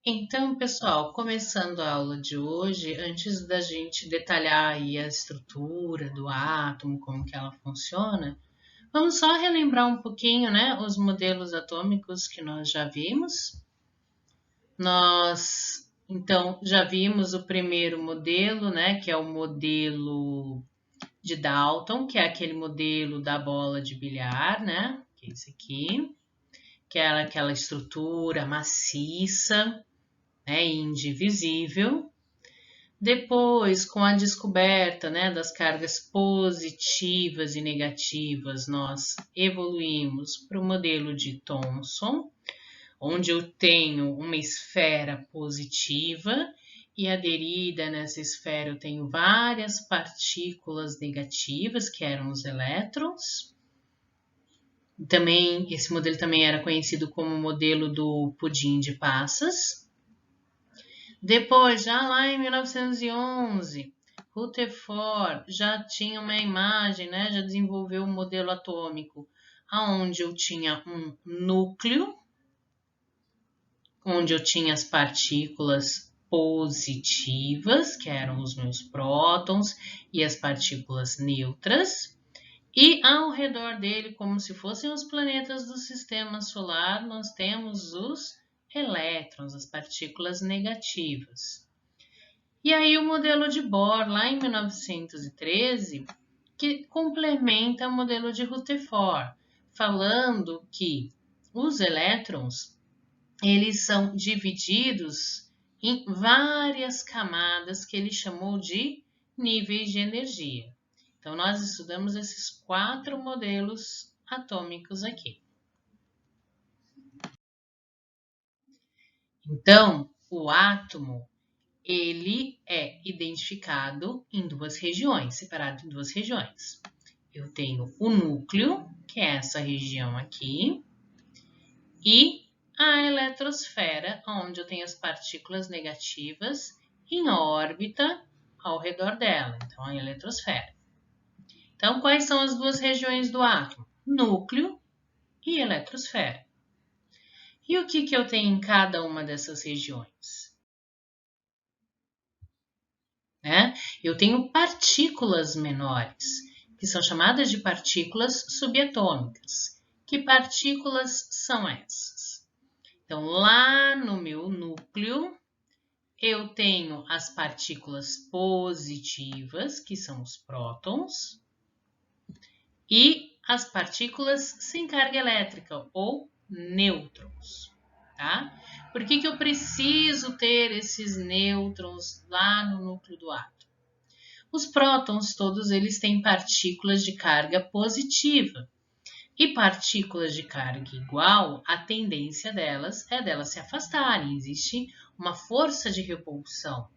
Então, pessoal, começando a aula de hoje, antes da gente detalhar aí a estrutura do átomo, como que ela funciona, vamos só relembrar um pouquinho, né, os modelos atômicos que nós já vimos. Então, já vimos o primeiro modelo, né, que é o modelo de Dalton, que é aquele modelo da bola de bilhar, né, que é esse aqui, que é aquela estrutura maciça, né, indivisível. Depois, com a descoberta, né, das cargas positivas e negativas, nós evoluímos para o modelo de Thomson, onde eu tenho uma esfera positiva e aderida nessa esfera eu tenho várias partículas negativas, que eram os elétrons. Também, esse modelo também era conhecido como modelo do pudim de passas. Depois, já lá em 1911, Rutherford já tinha uma imagem, né? Já desenvolveu um modelo atômico, onde eu tinha um núcleo, onde eu tinha as partículas positivas, que eram os meus prótons, e as partículas neutras. E ao redor dele, como se fossem os planetas do sistema solar, nós temos os elétrons, as partículas negativas. E aí o modelo de Bohr, lá em 1913, que complementa o modelo de Rutherford, falando que os elétrons, eles são divididos em várias camadas que ele chamou de níveis de energia. Então, nós estudamos esses 4 modelos atômicos aqui. Então, o átomo, ele é identificado em 2 regiões, separado em 2 regiões. Eu tenho o núcleo, que é essa região aqui, e a eletrosfera, onde eu tenho as partículas negativas em órbita ao redor dela, então a eletrosfera. Então, quais são as 2 regiões do átomo? Núcleo e eletrosfera. E o que eu tenho em cada uma dessas regiões? Eu tenho partículas menores, que são chamadas de partículas subatômicas. Que partículas são essas? Então, lá no meu núcleo, eu tenho as partículas positivas, que são os prótons, e as partículas sem carga elétrica, ou nêutrons. Tá? Por que eu preciso ter esses nêutrons lá no núcleo do átomo? Os prótons, todos eles têm partículas de carga positiva. E partículas de carga igual, a tendência delas é delas se afastarem. Existe uma força de repulsão.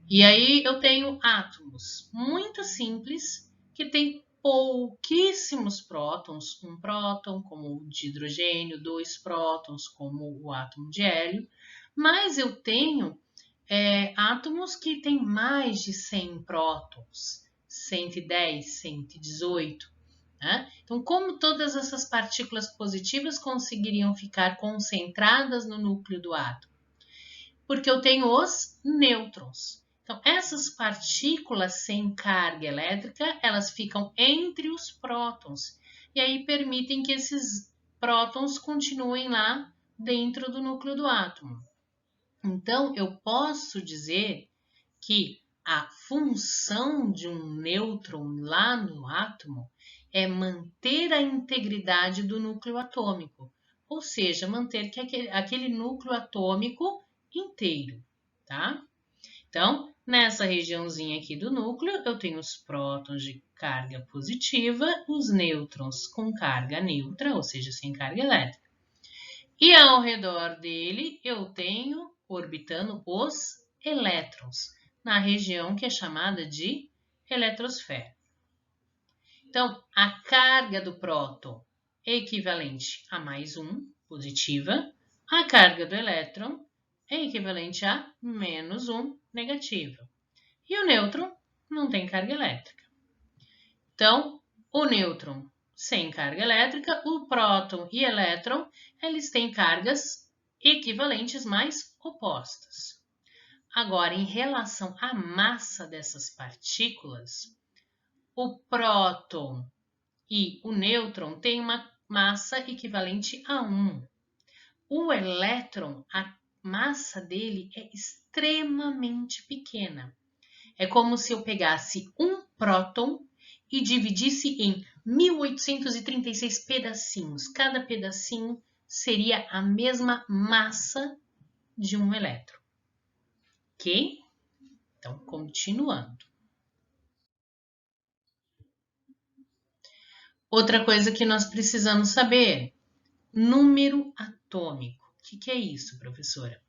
E aí eu tenho átomos muito simples que têm pouquíssimos prótons, um próton, como o de hidrogênio, 2 prótons, como o átomo de hélio, mas eu tenho átomos que têm mais de 100 prótons, 110, 118. Né? Então, como todas essas partículas positivas conseguiriam ficar concentradas no núcleo do átomo? Porque eu tenho os nêutrons. Então, essas partículas sem carga elétrica, elas ficam entre os prótons. E aí permitem que esses prótons continuem lá dentro do núcleo do átomo. Então, eu posso dizer que a função de um nêutron lá no átomo é manter a integridade do núcleo atômico, ou seja, manter que aquele núcleo atômico inteiro, tá? Então, nessa regiãozinha aqui do núcleo, eu tenho os prótons de carga positiva, os nêutrons com carga neutra, ou seja, sem carga elétrica. E ao redor dele, eu tenho orbitando os elétrons, na região que é chamada de eletrosfera. Então, a carga do próton é equivalente a mais 1, positiva. A carga do elétron é equivalente a menos 1, negativa. E o nêutron não tem carga elétrica. Então, o nêutron sem carga elétrica, o próton e elétron, eles têm cargas equivalentes mais opostas. Agora, em relação à massa dessas partículas, o próton e o nêutron têm uma massa equivalente a 1. O elétron, a massa dele é extremamente pequena. É como se eu pegasse um próton e dividisse em 1836 pedacinhos. Cada pedacinho seria a mesma massa de um elétron. Ok? Então, continuando. Outra coisa que nós precisamos saber, número atômico. O que é isso, professora?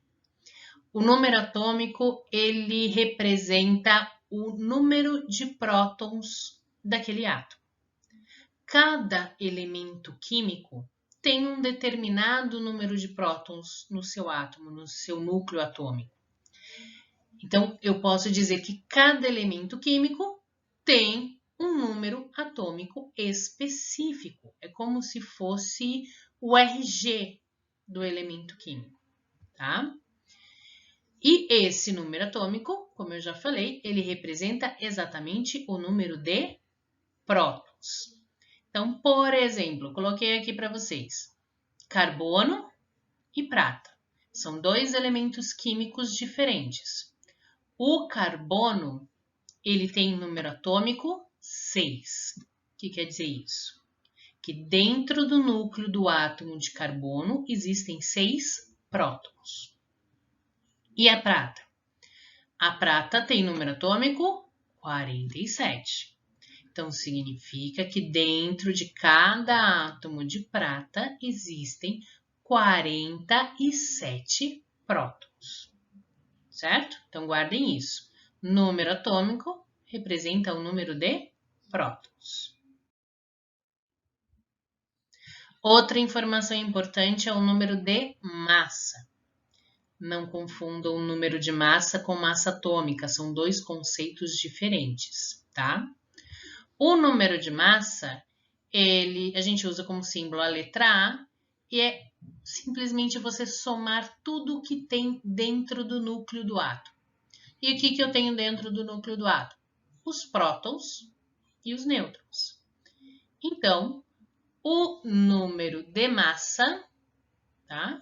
O número atômico, ele representa o número de prótons daquele átomo. Cada elemento químico tem um determinado número de prótons no seu átomo, no seu núcleo atômico. Então, eu posso dizer que cada elemento químico tem um número atômico específico. É como se fosse o RG do elemento químico, tá? E esse número atômico, como eu já falei, ele representa exatamente o número de prótons. Então, por exemplo, coloquei aqui para vocês carbono e prata. São dois elementos químicos diferentes. O carbono, ele tem número atômico 6. O que quer dizer isso? Que dentro do núcleo do átomo de carbono existem 6 prótons. E a prata? A prata tem número atômico 47. Então, significa que dentro de cada átomo de prata existem 47 prótons. Certo? Então, guardem isso. Número atômico representa o número de prótons. Outra informação importante é o número de massa. Não confundam o número de massa com massa atômica, são dois conceitos diferentes, tá? O número de massa, a gente usa como símbolo a letra A e é simplesmente você somar tudo o que tem dentro do núcleo do átomo. E o que eu tenho dentro do núcleo do átomo? Os prótons e os nêutrons. Então, o número de massa, tá?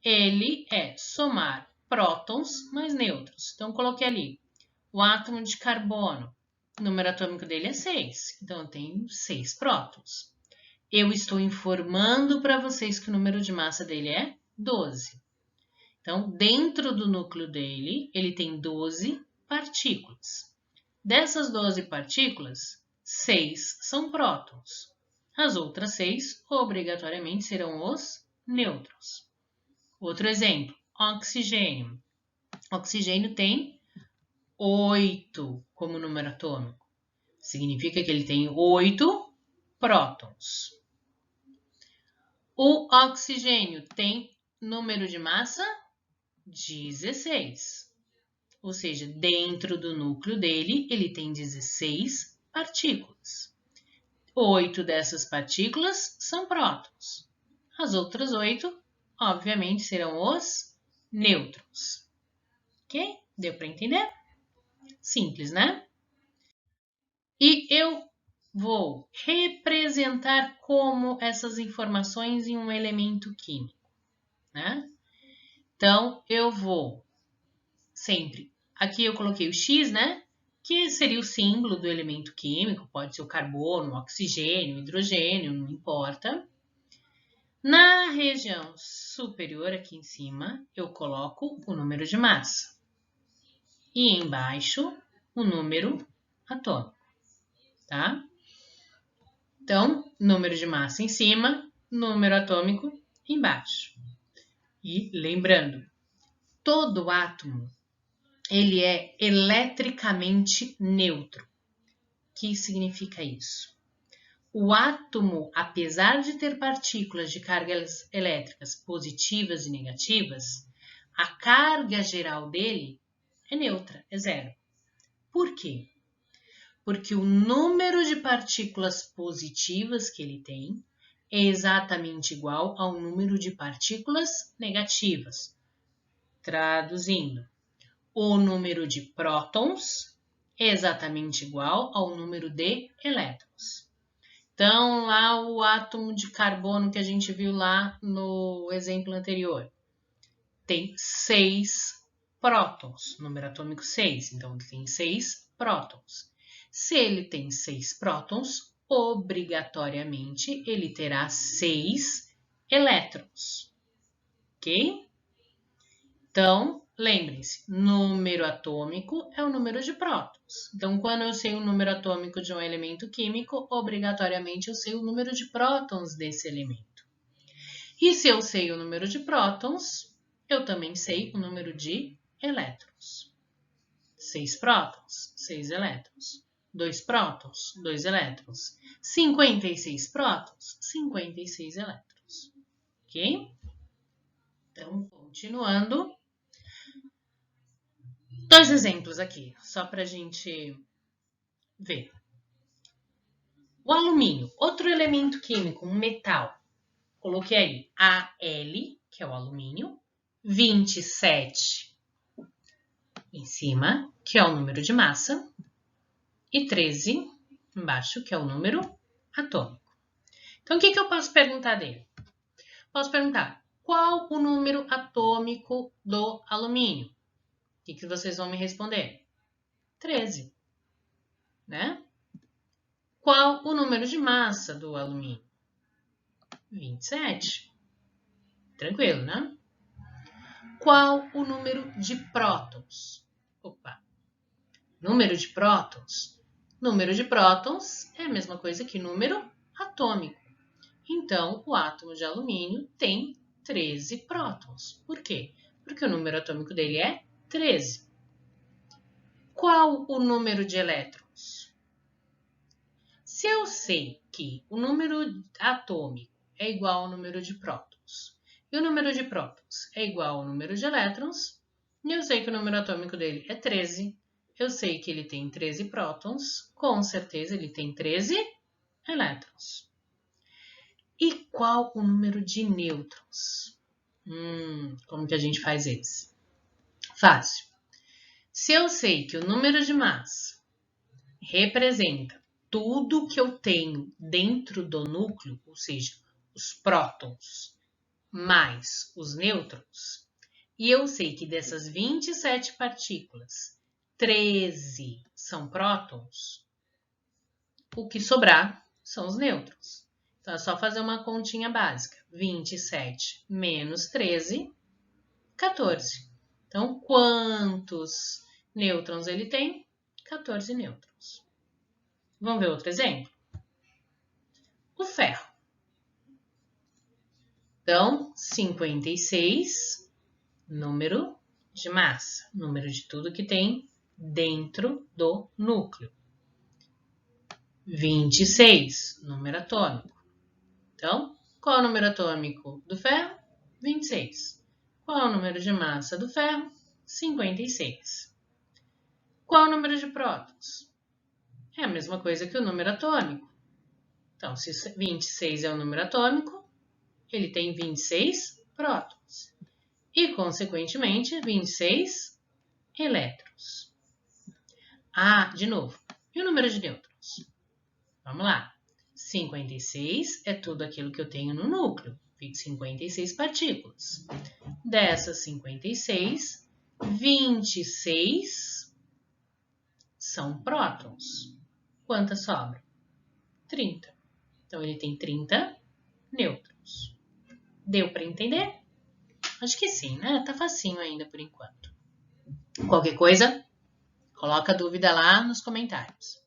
Ele é somar prótons mais nêutrons. Então, coloquei ali o átomo de carbono. O número atômico dele é 6. Então, eu tenho 6 prótons. Eu estou informando para vocês que o número de massa dele é 12. Então, dentro do núcleo dele, ele tem 12 partículas. Dessas 12 partículas, 6 são prótons. As outras 6, obrigatoriamente, serão os nêutrons. Outro exemplo, oxigênio. Oxigênio tem 8 como número atômico. Significa que ele tem 8 prótons. O oxigênio tem número de massa 16. Ou seja, dentro do núcleo dele, ele tem 16 partículas. 8 dessas partículas são prótons. As outras 8, obviamente, serão os nêutrons. Ok? Deu para entender? Simples, né? E eu vou representar como essas informações em um elemento químico, né? Então, eu vou sempre... Aqui eu coloquei o X, né? Que seria o símbolo do elemento químico. Pode ser o carbono, o oxigênio, o hidrogênio, não importa. Na região superior, aqui em cima, eu coloco o número de massa. E embaixo, o número atômico, tá? Então, número de massa em cima, número atômico embaixo. E lembrando, todo átomo, ele é eletricamente neutro. O que significa isso? O átomo, apesar de ter partículas de cargas elétricas positivas e negativas, a carga geral dele é neutra, é zero. Por quê? Porque o número de partículas positivas que ele tem é exatamente igual ao número de partículas negativas. Traduzindo, o número de prótons é exatamente igual ao número de elétrons. Então, lá o átomo de carbono que a gente viu lá no exemplo anterior tem 6 prótons, número atômico 6, então ele tem 6 prótons. Se ele tem 6 prótons, obrigatoriamente ele terá 6 elétrons, ok? Então, lembrem-se, número atômico é o número de prótons. Então, quando eu sei o número atômico de um elemento químico, obrigatoriamente eu sei o número de prótons desse elemento. E se eu sei o número de prótons, eu também sei o número de elétrons. 6 prótons, 6 elétrons. 2 prótons, 2 elétrons. 56 prótons, 56 elétrons. Ok? Então, continuando. 2 exemplos aqui, só para a gente ver. O alumínio, outro elemento químico, um metal. Coloquei aí Al, que é o alumínio, 27 em cima, que é o número de massa, e 13 embaixo, que é o número atômico. Então, o que eu posso perguntar dele? Posso perguntar, qual o número atômico do alumínio? O que vocês vão me responder? 13, né? Qual o número de massa do alumínio? 27. Tranquilo, né? Qual o número de prótons? Opa! Número de prótons? Número de prótons é a mesma coisa que número atômico. Então, o átomo de alumínio tem 13 prótons. Por quê? Porque o número atômico dele é 13. Qual o número de elétrons? Se eu sei que o número atômico é igual ao número de prótons e o número de prótons é igual ao número de elétrons, e eu sei que o número atômico dele é 13, eu sei que ele tem 13 prótons, com certeza ele tem 13 elétrons. E qual o número de nêutrons? Como que a gente faz isso? Fácil. Se eu sei que o número de massa representa tudo que eu tenho dentro do núcleo, ou seja, os prótons mais os nêutrons, e eu sei que dessas 27 partículas, 13 são prótons, o que sobrar são os nêutrons. Então, é só fazer uma continha básica. 27 menos 13, 14. Então, quantos nêutrons ele tem? 14 nêutrons. Vamos ver outro exemplo? O ferro. Então, 56, número de massa, número de tudo que tem dentro do núcleo. 26, número atômico. Então, qual é o número atômico do ferro? 26. Qual é o número de massa do ferro? 56. Qual é o número de prótons? É a mesma coisa que o número atômico. Então, se 26 é o número atômico, ele tem 26 prótons. E, consequentemente, 26 elétrons. De novo. E o número de nêutrons? Vamos lá. 56 é tudo aquilo que eu tenho no núcleo. 56 partículas. Dessas 56, 26 são prótons. Quantas sobram? 30. Então, ele tem 30 nêutrons. Deu para entender? Acho que sim, né? Tá facinho ainda por enquanto. Qualquer coisa, coloca a dúvida lá nos comentários.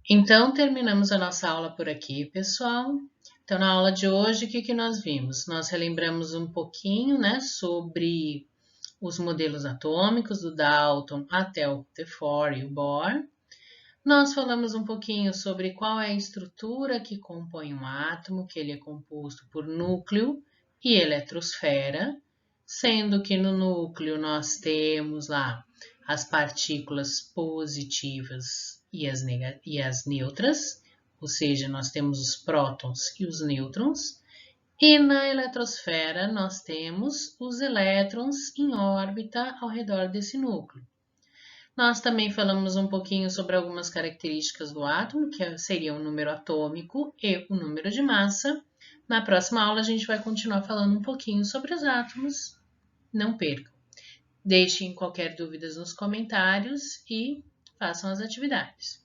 Então, terminamos a nossa aula por aqui, pessoal. Então, na aula de hoje, o que nós vimos? Nós relembramos um pouquinho, né, sobre os modelos atômicos do Dalton até o Rutherford e o Bohr. Nós falamos um pouquinho sobre qual é a estrutura que compõe um átomo, que ele é composto por núcleo e eletrosfera, sendo que no núcleo nós temos lá as partículas positivas e as neutras, ou seja, nós temos os prótons e os nêutrons, e na eletrosfera nós temos os elétrons em órbita ao redor desse núcleo. Nós também falamos um pouquinho sobre algumas características do átomo, que seria o número atômico e o número de massa. Na próxima aula a gente vai continuar falando um pouquinho sobre os átomos. Não percam! Deixem qualquer dúvida nos comentários e façam as atividades.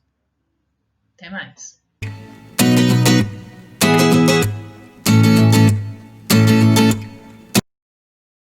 Até mais!